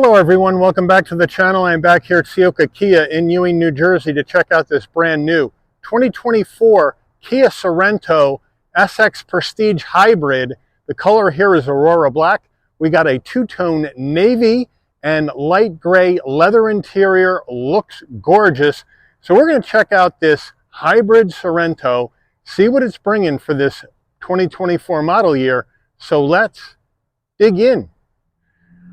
Hello everyone, welcome back to the channel. I'm back here at Ciocca Kia in Ewing, New Jersey to check out this brand new 2024 Kia Sorento SX Prestige Hybrid. The color here is Aurora Black. We got a two-tone navy and light gray leather interior, looks gorgeous. So we're going to check out this hybrid Sorento, see what it's bringing for this 2024 model year. So let's dig in.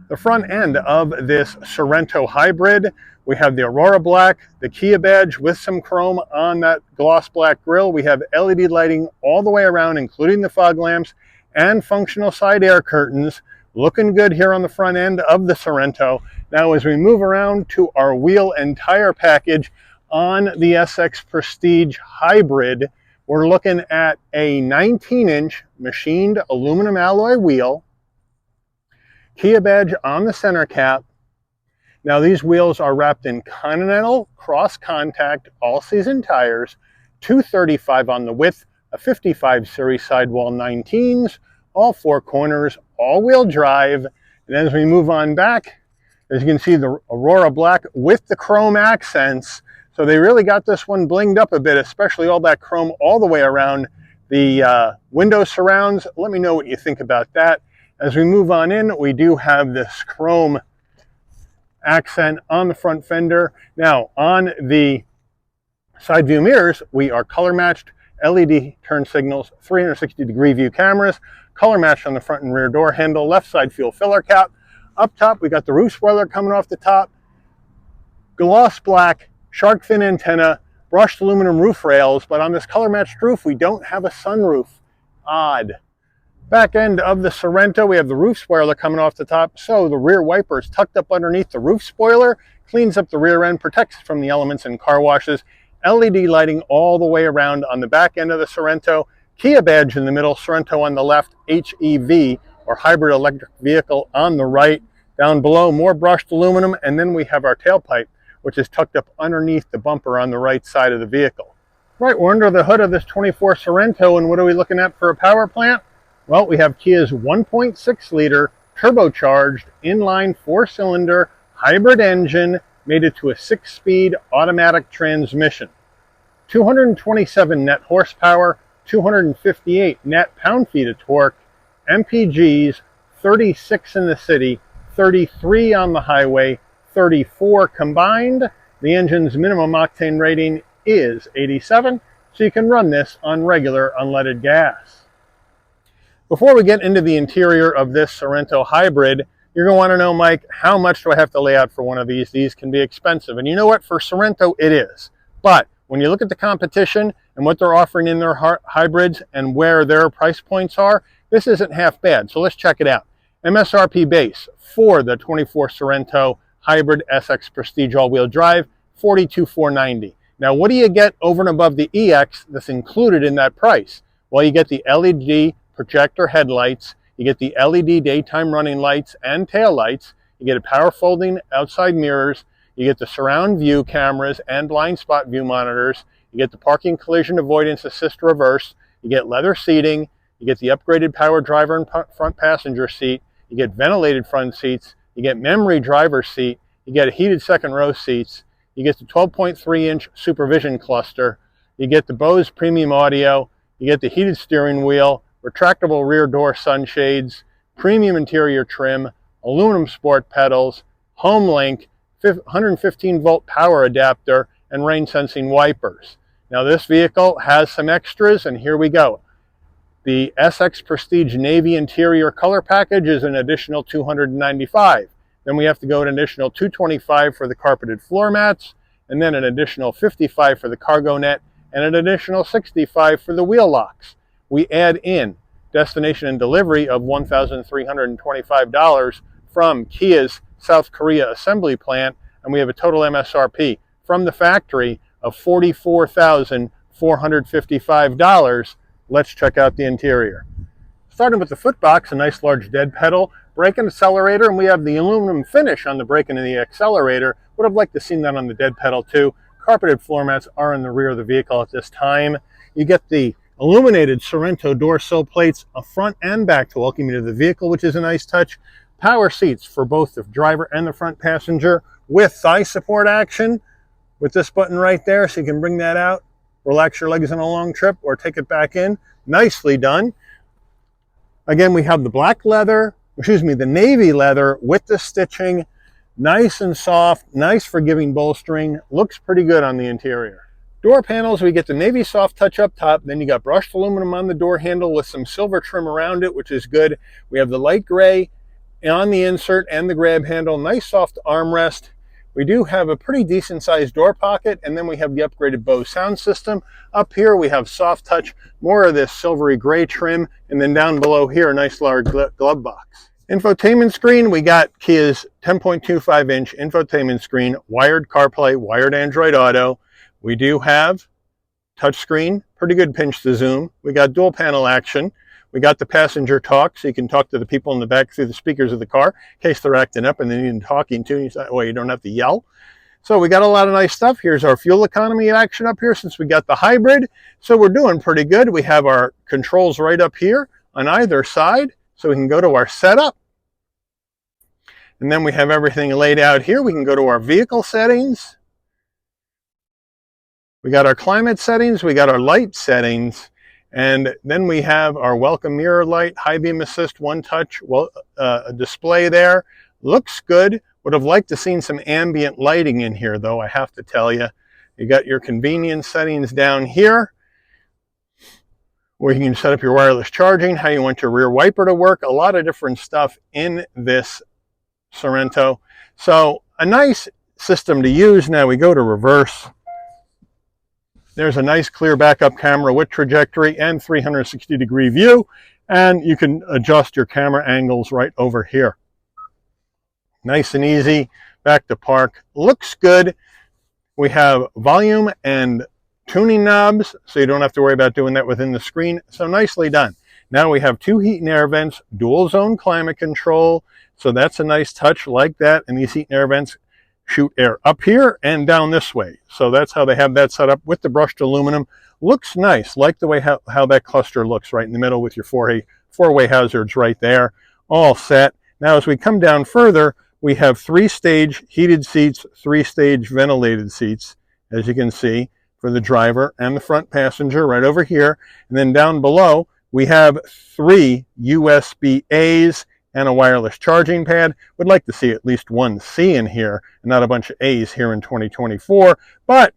The front end of this Sorento Hybrid, we have the Aurora Black, the Kia badge with some chrome on that gloss black grille. We have LED lighting all the way around, including the fog lamps and functional side air curtains. Looking good here on the front end of the Sorento. Now as we move around to our wheel and tire package on the SX Prestige Hybrid, we're looking at a 19-inch machined aluminum alloy wheel, Kia badge on the center cap. Now these wheels are wrapped in Continental cross-contact all-season tires, 235 on the width, a 55 series sidewall 19s, all four corners, all-wheel drive. And as we move on back, as you can see, the Aurora Black with the chrome accents. So they really got this one blinged up a bit, especially all that chrome all the way around the window surrounds. Let me know what you think about that. As we move on in, we do have this chrome accent on the front fender. Now, on the side view mirrors, we are color matched, LED turn signals, 360-degree view cameras, color matched on the front and rear door handle, left side fuel filler cap. Up top, we got the roof spoiler coming off the top, gloss black, shark fin antenna, brushed aluminum roof rails, but on this color matched roof, we don't have a sunroof. Odd. Back end of the Sorento, we have the roof spoiler coming off the top, so the rear wiper is tucked up underneath the roof spoiler, cleans up the rear end, protects from the elements in car washes. LED lighting all the way around on the back end of the Sorento. Kia badge in the middle, Sorento on the left, HEV, or hybrid electric vehicle on the right. Down below, more brushed aluminum, and then we have our tailpipe, which is tucked up underneath the bumper on the right side of the vehicle. Right, we're under the hood of this 24 Sorento, and what are we looking at for a power plant? Well, we have Kia's 1.6-liter turbocharged inline 4-cylinder hybrid engine, made it to a 6-speed automatic transmission. 227 net horsepower, 258 net pound-feet of torque, MPGs, 36 in the city, 33 on the highway, 34 combined. The engine's minimum octane rating is 87, so you can run this on regular unleaded gas. Before we get into the interior of this Sorento Hybrid, you're going to want to know, Mike, how much do I have to lay out for one of these? These can be expensive. And you know what? For Sorento, it is. But when you look at the competition and what they're offering in their hybrids and where their price points are, this isn't half bad. So let's check it out. MSRP base for the 24 Sorento Hybrid SX Prestige all-wheel drive, $42,490. Now, what do you get over and above the EX that's included in that price? Well, you get the LED projector headlights, you get the LED daytime running lights and tail lights, you get a power folding outside mirrors, you get the surround view cameras and blind spot view monitors, you get the parking collision avoidance assist reverse, you get leather seating, you get the upgraded power driver and front passenger seat, you get ventilated front seats, you get memory driver's seat, you get heated second row seats, you get the 12.3-inch supervision cluster, you get the Bose premium audio, you get the heated steering wheel, retractable rear door sunshades, premium interior trim, aluminum sport pedals, home link, 115-volt power adapter, and rain sensing wipers. Now this vehicle has some extras, and here we go. The SX Prestige Navy interior color package is an additional $295. Then we have to go an additional $225 for the carpeted floor mats, and then an additional $55 for the cargo net, and an additional $65 for the wheel locks. We add in destination and delivery of $1,325 from Kia's South Korea assembly plant, and we have a total MSRP from the factory of $44,455. Let's check out the interior. Starting with the footbox, a nice large dead pedal, brake and accelerator, and we have the aluminum finish on the brake and the accelerator. Would have liked to see that on the dead pedal too. Carpeted floor mats are in the rear of the vehicle at this time. You get the illuminated Sorento door sill plates up front and back to welcome you to the vehicle, which is a nice touch. Power seats for both the driver and the front passenger with thigh support action with this button right there, so you can bring that out, relax your legs on a long trip, or take it back in. Nicely done. Again, we have the black leather, the navy leather with the stitching, nice and soft, nice forgiving bolstering, looks pretty good on the interior. Door panels, we get the navy soft touch up top, then you got brushed aluminum on the door handle with some silver trim around it, which is good. We have the light gray on the insert and the grab handle, nice soft armrest. We do have a pretty decent sized door pocket, and then we have the upgraded Bose sound system. Up here we have soft touch, more of this silvery gray trim, and then down below here a nice large glove box. Infotainment screen, we got Kia's 10.25-inch infotainment screen, wired CarPlay, wired Android Auto. We do have touchscreen, pretty good pinch to zoom. We got dual panel action. We got the passenger talk, so you can talk to the people in the back through the speakers of the car in case they're acting up and they need talking to. You say, well, you don't have to yell. So we got a lot of nice stuff. Here's our fuel economy action up here since we got the hybrid. So we're doing pretty good. We have our controls right up here on either side, so we can go to our setup. And then we have everything laid out here. We can go to our vehicle settings. We got our climate settings. We got our light settings. And then we have our welcome mirror light, high beam assist, one touch display there. Looks good. Would have liked to seen some ambient lighting in here though, I have to tell you. You got your convenience settings down here, where you can set up your wireless charging, how you want your rear wiper to work, a lot of different stuff in this Sorento. So a nice system to use. Now we go to reverse. There's a nice clear backup camera with trajectory and 360-degree view, and you can adjust your camera angles right over here. Nice and easy. Back to park. Looks good. We have volume and tuning knobs, so you don't have to worry about doing that within the screen. So nicely done. Now we have 2 heat and air vents, dual zone climate control, so that's a nice touch like that, and these heat and air vents shoot air up here and down this way. So that's how they have that set up with the brushed aluminum. Looks nice, like the way how that cluster looks right in the middle with your four-way hazards right there. All set. Now as we come down further, we have 3-stage heated seats, 3-stage ventilated seats, as you can see, for the driver and the front passenger right over here. And then down below, we have 3 USB-A's and a wireless charging pad. Would like to see at least one C in here and not a bunch of A's here in 2024. But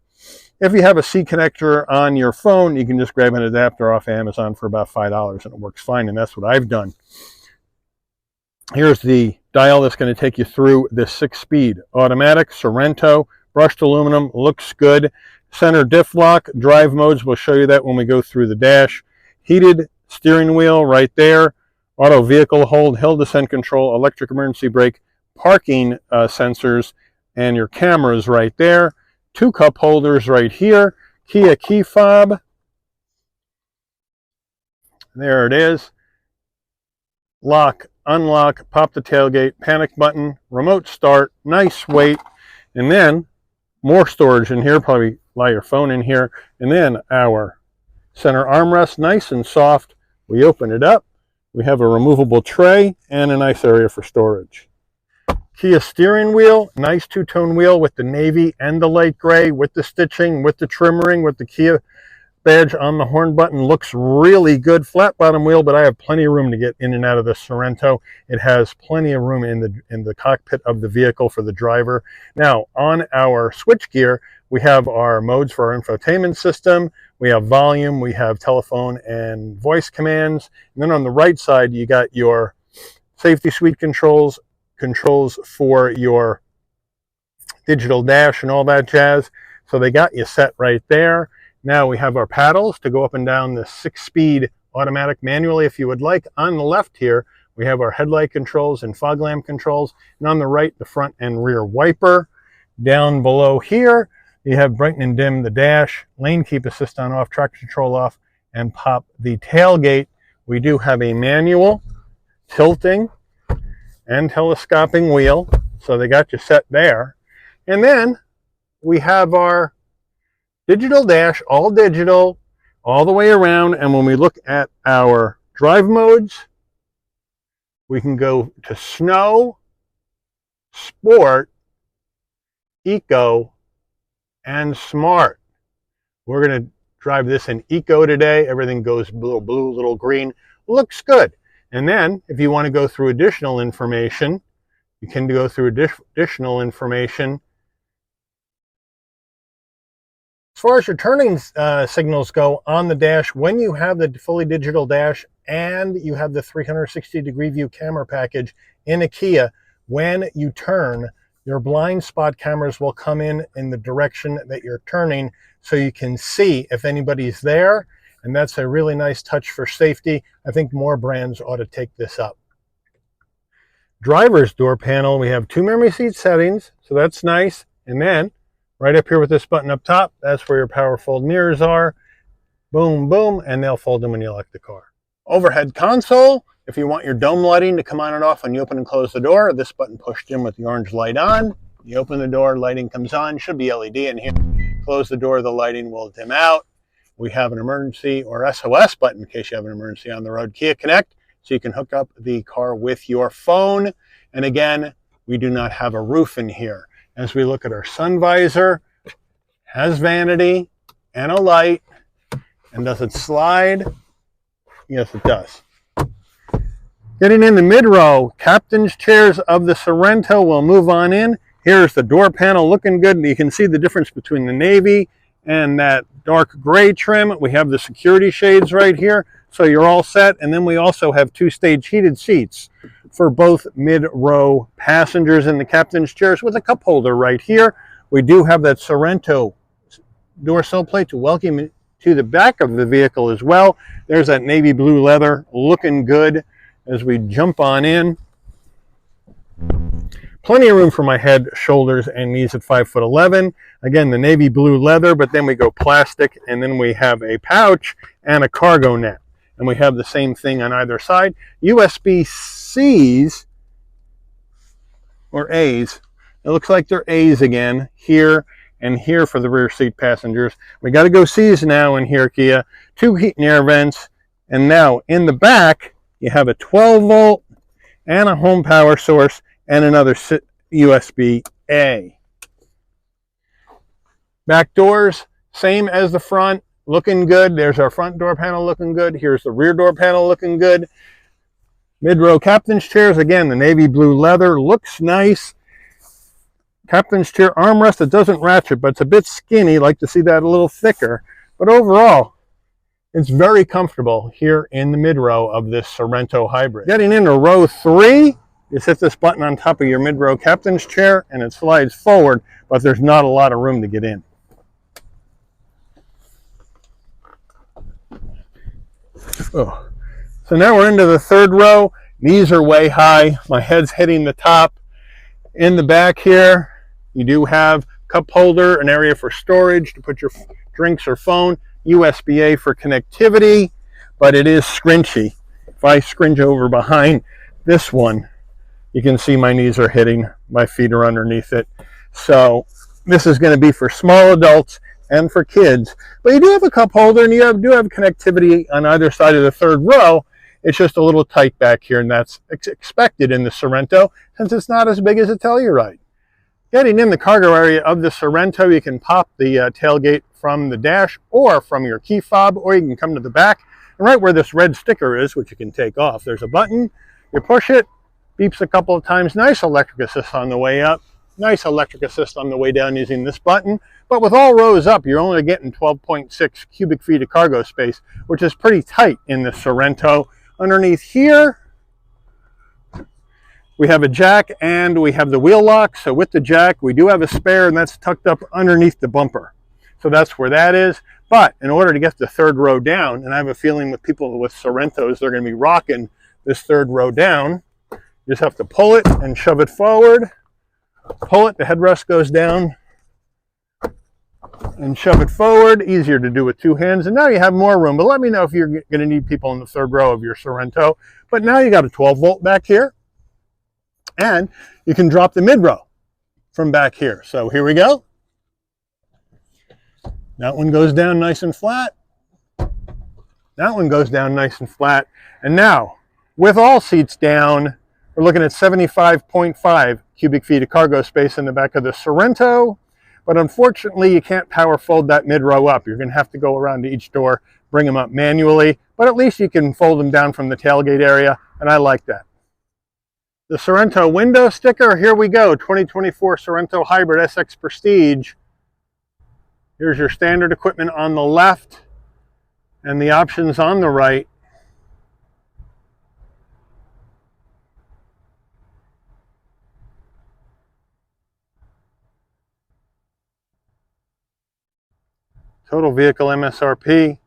if you have a C connector on your phone, you can just grab an adapter off Amazon for about $5 and it works fine, and that's what I've done. Here's the dial that's going to take you through this 6-speed automatic Sorento, brushed aluminum, looks good. Center diff lock, drive modes, we'll show you that when we go through the dash. Heated steering wheel right there. Auto vehicle hold, hill descent control, electric emergency brake, parking sensors, and your cameras right there. 2 cup holders right here. Kia key fob. There it is. Lock, unlock, pop the tailgate, panic button, remote start, nice weight, and then more storage in here, probably lie your phone in here, and then our center armrest, nice and soft. We open it up. We have a removable tray and a nice area for storage. Kia steering wheel, nice 2-tone wheel with the navy and the light gray, with the stitching, with the trimmering, with the Kia badge on the horn button. Looks really good. Flat bottom wheel, but I have plenty of room to get in and out of this Sorento. It has plenty of room in the cockpit of the vehicle for the driver. Now, on our switchgear, we have our modes for our infotainment system. We have volume, we have telephone and voice commands. And then on the right side, you got your safety suite controls for your digital dash and all that jazz. So they got you set right there. Now we have our paddles to go up and down the 6-speed automatic manually if you would like. On the left here, we have our headlight controls and fog lamp controls. And on the right, the front and rear wiper. Down below here, you have brighten and dim the dash, lane keep assist on off, traction control off, and pop the tailgate. We do have a manual tilting and telescoping wheel, so they got you set there. And then we have our digital dash, all digital, all the way around. And when we look at our drive modes, We can go to Snow, Sport, Eco, and Smart. We're going to drive this in Eco today. Everything goes little blue, little green. Looks good. And then if you want to go through additional information, you can go through additional information. As far as your turning signals go on the dash, when you have the fully digital dash and you have the 360-degree view camera package in a Kia, when you turn, your blind spot cameras will come in the direction that you're turning so you can see if anybody's there. And that's a really nice touch for safety. I think more brands ought to take this up. Driver's door panel, we have 2 memory seat settings, so that's nice. And then right up here with this button up top, that's where your power fold mirrors are. Boom, boom, and they'll fold them when you lock the car. Overhead console, if you want your dome lighting to come on and off when you open and close the door, this button pushed in with the orange light on. You open the door, lighting comes on, should be LED in here. Close the door, the lighting will dim out. We have an emergency or SOS button in case you have an emergency on the road. Kia Connect, so you can hook up the car with your phone. And again, we do not have a roof in here. As we look at our sun visor, has vanity and a light. And does it slide? Yes, it does. Getting in the mid-row, captain's chairs of the Sorento. We'll move on in. Here's the door panel looking good. You can see the difference between the navy and that dark gray trim. We have the security shades right here, so you're all set. And then we also have 2-stage heated seats for both mid-row passengers in the captain's chairs with a cup holder right here. We do have that Sorento door sill plate to welcome you to the back of the vehicle as well. There's that navy blue leather looking good as we jump on in. Plenty of room for my head, shoulders, and knees at 5'11". Again, the navy blue leather, but then we go plastic, and then we have a pouch and a cargo net. And we have the same thing on either side. USB-Cs, or A's. It looks like they're A's again, here and here for the rear seat passengers. We got to go C's now in here, Kia. 2 heat and air vents. And now in the back, you have a 12-volt and a home power source and another USB-A. Back doors, same as the front, looking good. There's our front door panel looking good. Here's the rear door panel looking good. Mid-row captain's chairs, again, the navy blue leather looks nice. Captain's chair armrest, it doesn't ratchet, but it's a bit skinny. Like to see that a little thicker. But overall, it's very comfortable here in the mid-row of this Sorento Hybrid. Getting into row 3, you hit this button on top of your mid-row captain's chair and it slides forward, but there's not a lot of room to get in. Oh. So now we're into the 3rd row. Knees are way high. My head's hitting the top. In the back here, you do have cup holder, an area for storage to put your drinks or phone, USB-A for connectivity, but it is scrunchy. If I scrunch over behind this one, you can see my knees are hitting, my feet are underneath it. So this is going to be for small adults and for kids. But you do have a cup holder and you do have connectivity on either side of the 3rd row. It's just a little tight back here, and that's expected in the Sorento since it's not as big as a Telluride. Getting in the cargo area of the Sorento, you can pop the tailgate from the dash or from your key fob, or you can come to the back. And right where this red sticker is, which you can take off, there's a button. You push it, beeps a couple of times. Nice electric assist on the way up. Nice electric assist on the way down using this button. But with all rows up, you're only getting 12.6 cubic feet of cargo space, which is pretty tight in the Sorento. Underneath here, we have a jack and we have the wheel lock. So with the jack, we do have a spare, and that's tucked up underneath the bumper. So that's where that is. But in order to get the 3rd row down, and I have a feeling with people with Sorentos, they're going to be rocking this 3rd row down. You just have to pull it and shove it forward. Pull it, the headrest goes down, and shove it forward. Easier to do with 2 hands. And now you have more room. But let me know if you're going to need people in the 3rd row of your Sorento. But now you got a 12-volt back here. And you can drop the mid-row from back here. So here we go. That one goes down nice and flat. That one goes down nice and flat. And now With all seats down, we're looking at 75.5 cubic feet of cargo space in the back of the Sorento, but unfortunately you can't power fold that mid-row up. You're going to have to go around to each door, bring them up manually, but at least you can fold them down from the tailgate area, and I like that. The Sorento window sticker, here we go, 2024 Sorento Hybrid SX Prestige. Here's your standard equipment on the left and the options on the right. Total vehicle MSRP,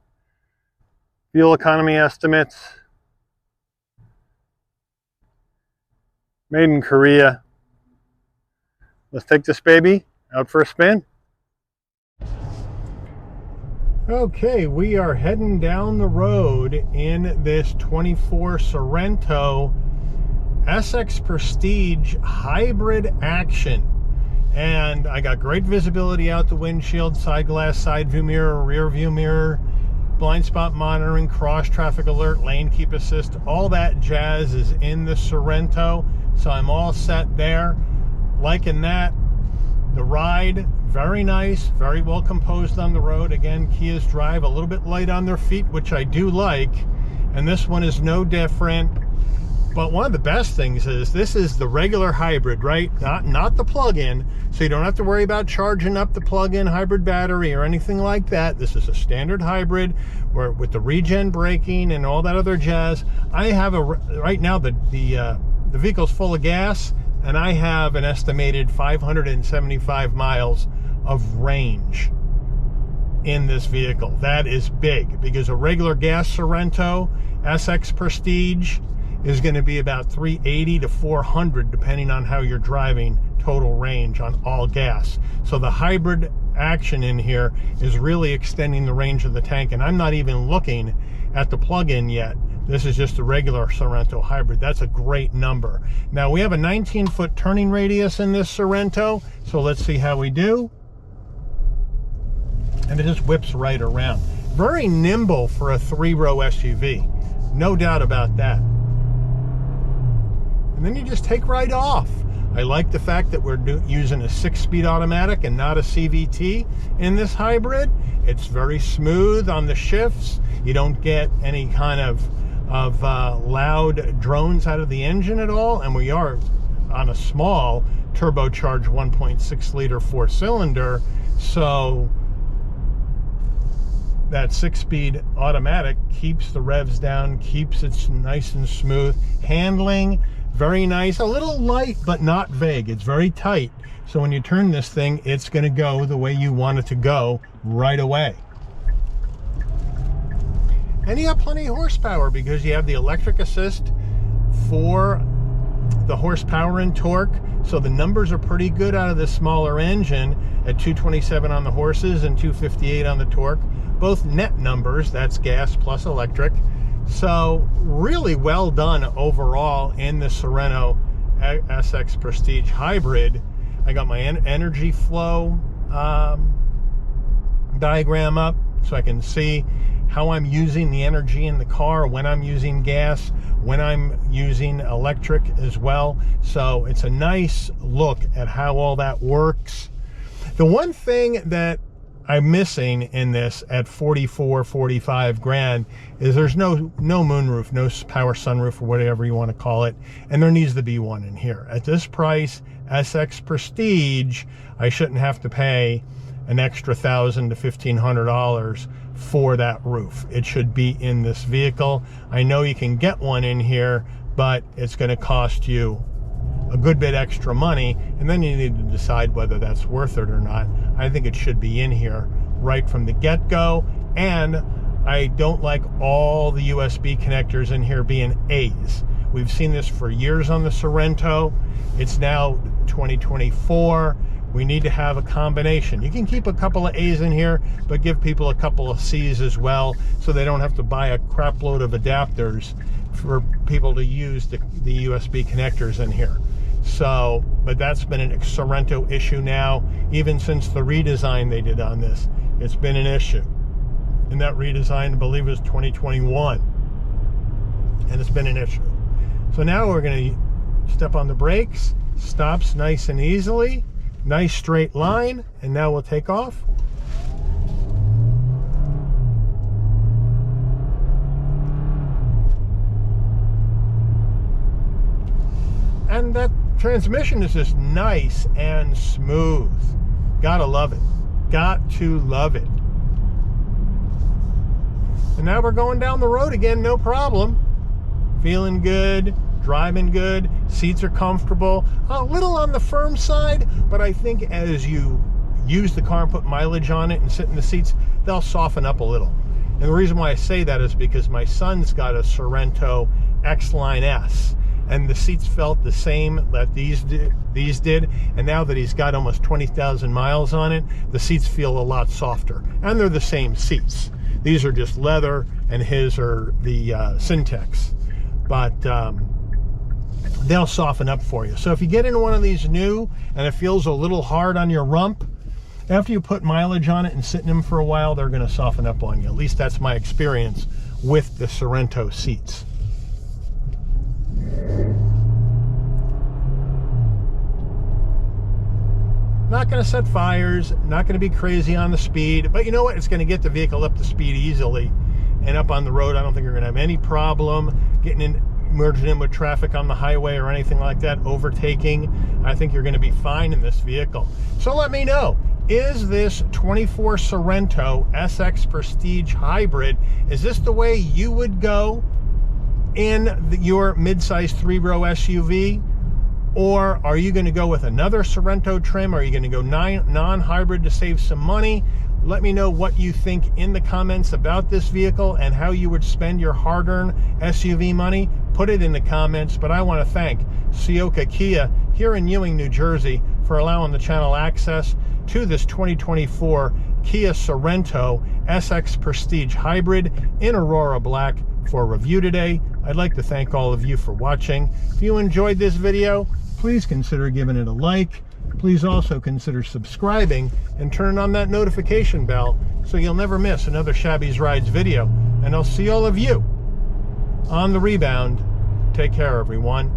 fuel economy estimates, made in Korea. Let's take this baby out for a spin. Okay, we are heading down the road in this 24 Sorento SX Prestige Hybrid Action. And I got great visibility out the windshield, side glass, side view mirror, rear view mirror, blind spot monitoring, cross traffic alert, lane keep assist, all that jazz is in the Sorento. So I'm all set there. Liking that. The ride, very nice, very well composed on the road. Again, Kia's drive a little bit light on their feet, which I do like. And this one is no different. But one of the best things is this is the regular hybrid, right? Not the plug-in, so you don't have to worry about charging up the plug-in hybrid battery or anything like that. This is a standard hybrid where with the regen braking and all that other jazz. I have right now the vehicle's full of gas, and I have an estimated 575 miles of range in this vehicle. That is big because a regular gas Sorento SX Prestige is going to be about 380 to 400 depending on how you're driving total range on all gas. So the hybrid action in here is really extending the range of the tank, and I'm not even looking at the plug-in yet. This is just a regular Sorento hybrid. That's a great number. Now we have a 19-foot turning radius in this Sorento, so let's see how we do. And it just whips right around. Very nimble for a 3-row SUV, no doubt about that. And then you just take right off. I like the fact that we're using a 6-speed automatic and not a CVT in this hybrid. It's very smooth on the shifts. You don't get any kind of loud drones out of the engine at all. And we are on a small turbocharged 1.6 liter 4-cylinder. So that 6-speed automatic keeps the revs down, keeps it nice and smooth. Handling, very nice, a little light but not vague. It's very tight, so when you turn this thing, it's going to go the way you want it to go right away. And you have plenty of horsepower because you have the electric assist for the horsepower and torque, so the numbers are pretty good out of this smaller engine at 227 on the horses and 258 on the torque, both net numbers. That's gas plus electric. So really well done overall in the Sorento SX Prestige Hybrid. I got my energy flow diagram up so I can see how I'm using the energy in the car, when I'm using gas, when I'm using electric as well. So it's a nice look at how all that works. The one thing that I'm missing in this at 45 grand is there's no moonroof, no power sunroof, or whatever you want to call it, and there needs to be one in here. At this price, SX Prestige, I shouldn't have to pay an extra $1,000 to $1,500 for that roof. It should be in this vehicle. I know you can get one in here, but it's going to cost you a good bit extra money, and then you need to decide whether that's worth it or not. I think it should be in here right from the get-go, and I don't like all the USB connectors in here being A's. We've seen this for years on the Sorento. It's now 2024. We need to have a combination. You can keep a couple of A's in here, but give people a couple of C's as well, so they don't have to buy a crap load of adapters for people to use the USB connectors in here. So, but that's been a Sorento issue now, even since the redesign they did on this. It's been an issue. And that redesign, I believe, was 2021. And it's been an issue. So now we're going to step on the brakes, stops nice and easily, nice straight line, and now we'll take off. And that transmission is just nice and smooth. Gotta love it. Got to love it. And now we're going down the road again, no problem. Feeling good, driving good, seats are comfortable. A little on the firm side, but I think as you use the car and put mileage on it and sit in the seats, they'll soften up a little. And the reason why I say that is because my son's got a Sorento X-Line S, and the seats felt the same that these did, and now that he's got almost 20,000 miles on it, the seats feel a lot softer, and they're the same seats. These are just leather, and his are the Syntex, but they'll soften up for you. So if you get in one of these new and it feels a little hard on your rump, after you put mileage on it and sit in them for a while, they're going to soften up on you. At least that's my experience with the Sorento seats. Not going to set fires, not going to be crazy on the speed, but you know what? It's going to get the vehicle up to speed easily, and up on the road, I don't think you're going to have any problem getting in, merging in with traffic on the highway or anything like that, overtaking. I think you're going to be fine in this vehicle. So let me know, is this 24 Sorento SX Prestige Hybrid, is this the way you would go in your mid-size 3-row SUV? Or are you going to go with another Sorento trim? Are you going to go non-hybrid to save some money? Let me know what you think in the comments about this vehicle and how you would spend your hard-earned SUV money. Put it in the comments. But I want to thank Ciocca Kia here in Ewing, New Jersey for allowing the channel access to this 2024 Kia Sorento SX Prestige Hybrid in Aurora Black for review today. I'd like to thank all of you for watching. If you enjoyed this video, please consider giving it a like. Please also consider subscribing and turning on that notification bell so you'll never miss another Shabby's Rides video. And I'll see all of you on the rebound. Take care, everyone.